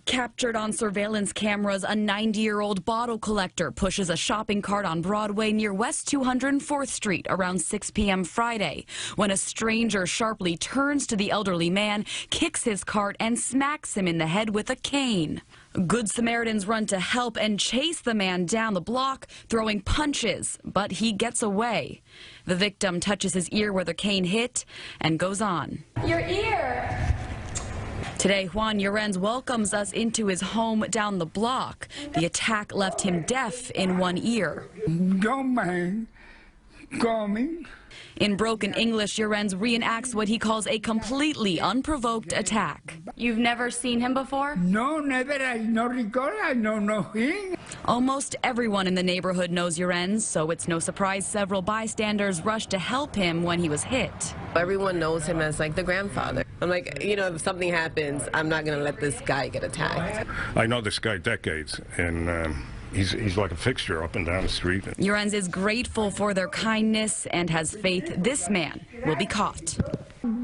Captured on surveillance cameras, a 90-year-old bottle collector pushes a shopping cart on Broadway near West 204th Street around 6 p.m. Friday, when a stranger sharply turns to the elderly man, kicks his cart, and smacks him in the head with a cane. Good Samaritans run to help and chase the man down the block, throwing punches, but he gets away. The victim touches his ear where the cane hit and goes on. Your ear! Today, Juan Llorens welcomes us into his home down the block. The attack left him deaf in one ear. Don't mind coming. In broken English, Llorens reenacts what he calls a completely unprovoked attack. You've never seen him before? No, never. I no recall. I don't know him. Almost everyone in the neighborhood knows Llorens, so it's no surprise several bystanders rushed to help him when he was hit. Everyone knows him as like the grandfather. I'm like, you know, if something happens, I'm not going to let this guy get attacked. I know this guy decades, and he's like a fixture up and down the street. Llorens is grateful for their kindness and has faith this man will be caught.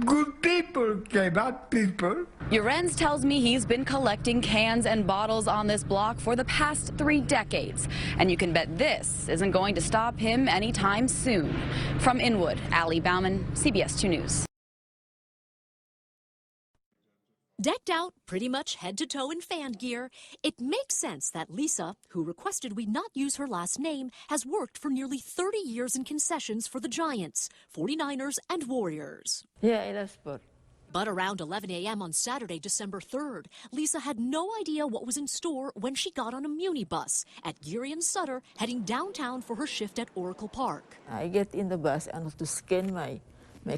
Good people, bad people. Llorens tells me he's been collecting cans and bottles on this block for the past 3 decades. And you can bet this isn't going to stop him anytime soon. From Inwood, Allie Bauman, CBS 2 News. Decked out pretty much head to toe in fan gear, it makes sense that Lisa, who requested we not use her last name, has worked for nearly 30 years in concessions for the Giants, 49ers, and Warriors. Yeah, I love sport. But around 11 a.m. on Saturday, December 3rd, Lisa had no idea what was in store when she got on a Muni bus at Geary and Sutter, heading downtown for her shift at Oracle Park. I get in the bus and to scan my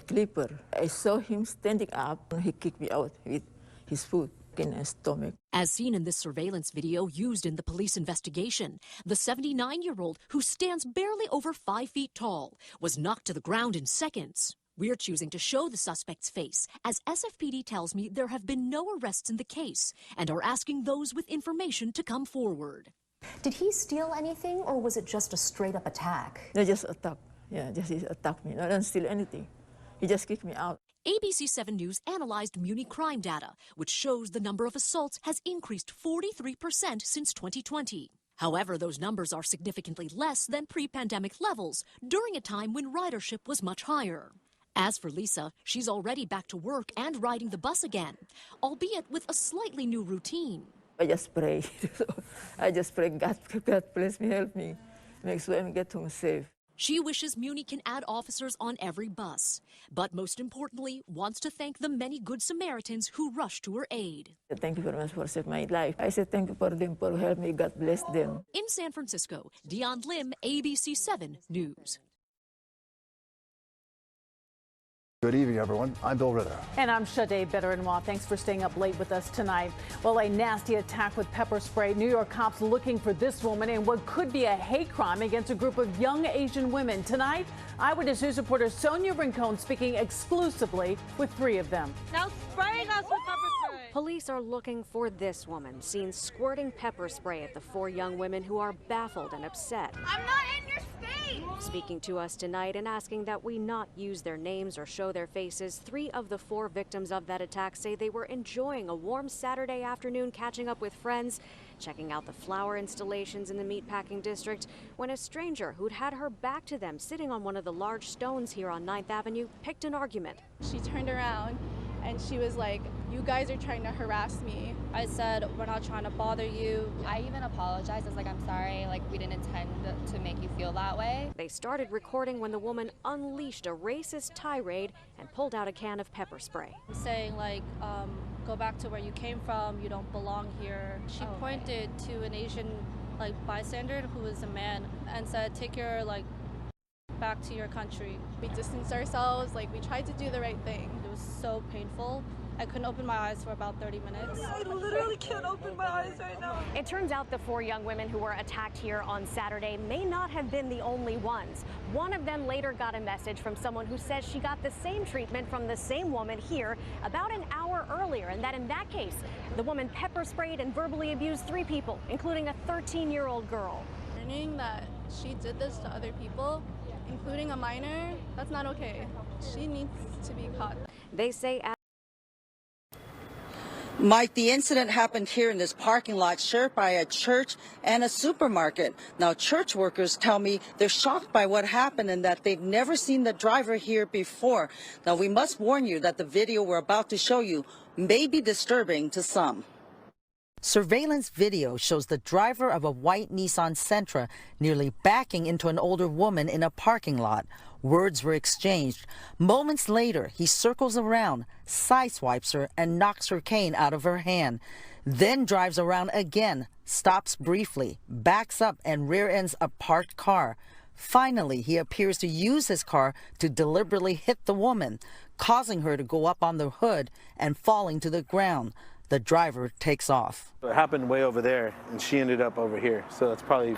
clipper. I saw him standing up and he kicked me out with his foot in his stomach. As seen in this surveillance video used in the police investigation, the 79-year-old, who stands barely over 5 feet tall, was knocked to the ground in seconds. We're choosing to show the suspect's face, as SFPD tells me there have been no arrests in the case and are asking those with information to come forward. Did he steal anything, or was it just a straight-up attack? They just attacked. Yeah, just he attacked me. I didn't steal anything. He just kicked me out. ABC 7 News analyzed Muni crime data, which shows the number of assaults has increased 43% since 2020. However, those numbers are significantly less than pre-pandemic levels during a time when ridership was much higher. As for Lisa, she's already back to work and riding the bus again, albeit with a slightly new routine. I just pray. I just pray, God, please help me. Make sure I get home safe. She wishes Muni can add officers on every bus, but most importantly, wants to thank the many good Samaritans who rushed to her aid. Thank you very much for saving my life. I said thank you for them, for help me. God bless them. In San Francisco, Dion Lim, ABC 7 News. Good evening, everyone. I'm Bill Ritter. And I'm Sade Better-in-Law. Thanks for staying up late with us tonight. Well, a nasty attack with pepper spray. New York cops looking for this woman in what could be a hate crime against a group of young Asian women. Tonight, Eyewitness News reporter Sonia Rincon speaking exclusively with 3 of them. Now spraying us with pepper spray. Police are looking for this woman, seen squirting pepper spray at the 4 young women who are baffled and upset. I'm not in your space! Speaking to us tonight and asking that we not use their names or show their faces, 3 of the 4 victims of that attack say they were enjoying a warm Saturday afternoon, catching up with friends, checking out the flower installations in the meatpacking district, when a stranger who'd had her back to them sitting on one of the large stones here on 9th Avenue picked an argument. She turned around and she was like, "You guys are trying to harass me." I said, "We're not trying to bother you." I even apologized. I was like, "I'm sorry, like we didn't intend to make you feel that way." They started recording when the woman unleashed a racist tirade and pulled out a can of pepper spray. Saying like, "Go back to where you came from, you don't belong here." She pointed to an Asian like bystander who was a man and said, "Take your like back to your country." We distanced ourselves, like we tried to do the right thing. It was so painful. I couldn't open my eyes for about 30 minutes. I literally can't open my eyes right now. It turns out the 4 young women who were attacked here on Saturday may not have been the only ones. One of them later got a message from someone who says she got the same treatment from the same woman here about an hour earlier, and that in that case, the woman pepper sprayed and verbally abused 3 people, including a 13-year-old girl. Learning that she did this to other people, including a minor, that's not okay. She needs to be caught. They say Mike, the incident happened here in this parking lot shared by a church and a supermarket. Now, church workers tell me they're shocked by what happened and that they've never seen the driver here before. Now, we must warn you that the video we're about to show you may be disturbing to some. Surveillance video shows the driver of a white Nissan Sentra nearly backing into an older woman in a parking lot. Words were exchanged. Moments later, he circles around, sideswipes her, and knocks her cane out of her hand. Then drives around again, stops briefly, backs up, and rear ends a parked car. Finally, he appears to use his car to deliberately hit the woman, causing her to go up on the hood and falling to the ground. The driver takes off. It happened way over there, and she ended up over here. So that's probably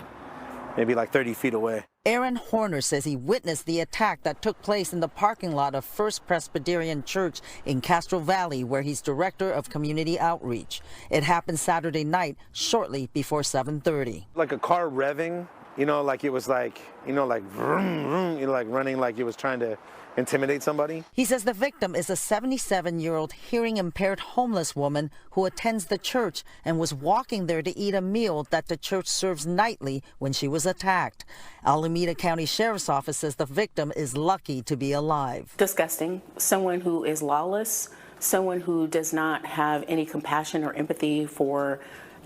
maybe like 30 feet away. Aaron Horner says he witnessed the attack that took place in the parking lot of First Presbyterian Church in Castro Valley, where he's director of community outreach. It happened Saturday night, shortly before 7:30. Like a car revving, you know, like it was like, you know, like vroom, vroom, you know, like running like it was trying to intimidate somebody. He says the victim is a 77-year-old hearing-impaired homeless woman who attends the church and was walking there to eat a meal that the church serves nightly when she was attacked. Alameda County Sheriff's Office says the victim is lucky to be alive. Disgusting. Someone who is lawless, someone who does not have any compassion or empathy for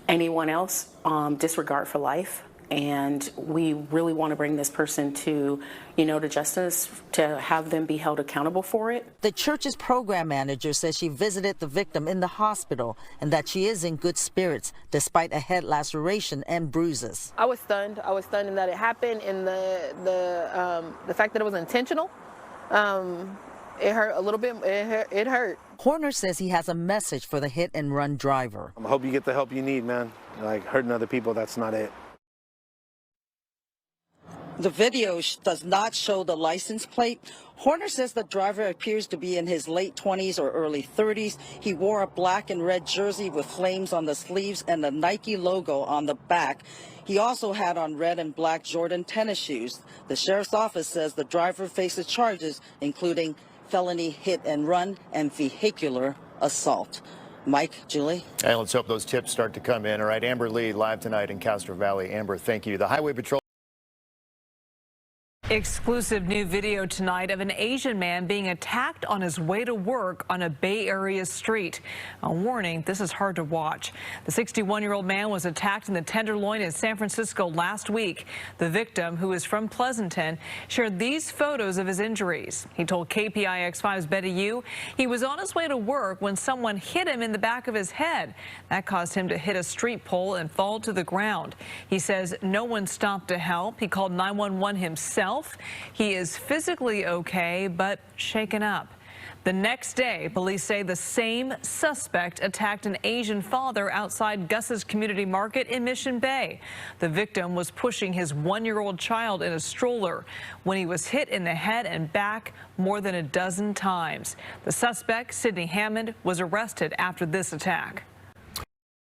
anyone else, disregard for life. And we really want to bring this person to, to justice, to have them be held accountable for it. The church's program manager says she visited the victim in the hospital and that she is in good spirits despite a head laceration and bruises. I was stunned. I was stunned in that it happened, and the fact that it was intentional. It hurt a little bit. It hurt. Horner says he has a message for the hit-and-run driver. I hope you get the help you need, man. Like hurting other people, that's not it. The video does not show the license plate. Horner says the driver appears to be in his late 20s or early 30s. He wore a black and red jersey with flames on the sleeves and the Nike logo on the back. He also had on red and black Jordan tennis shoes. The sheriff's office says the driver faces charges including felony hit and run and vehicular assault. Mike, Julie. And let's hope those tips start to come in. All right, Amber Lee live tonight in Castro Valley. Amber, thank you. The Highway Patrol. Exclusive new video tonight of an Asian man being attacked on his way to work on a Bay Area street. A warning, this is hard to watch. The 61-year-old man was attacked in the Tenderloin in San Francisco last week. The victim, who is from Pleasanton, shared these photos of his injuries. He told KPIX5's Betty Yu he was on his way to work when someone hit him in the back of his head. That caused him to hit a street pole and fall to the ground. He says no one stopped to help. He called 911 himself. He is physically okay, but shaken up. The next day, police say the same suspect attacked an Asian father outside Gus's Community Market in Mission Bay. The victim was pushing his 1-year-old child in a stroller when he was hit in the head and back more than a dozen times. The suspect, Sidney Hammond, was arrested after this attack.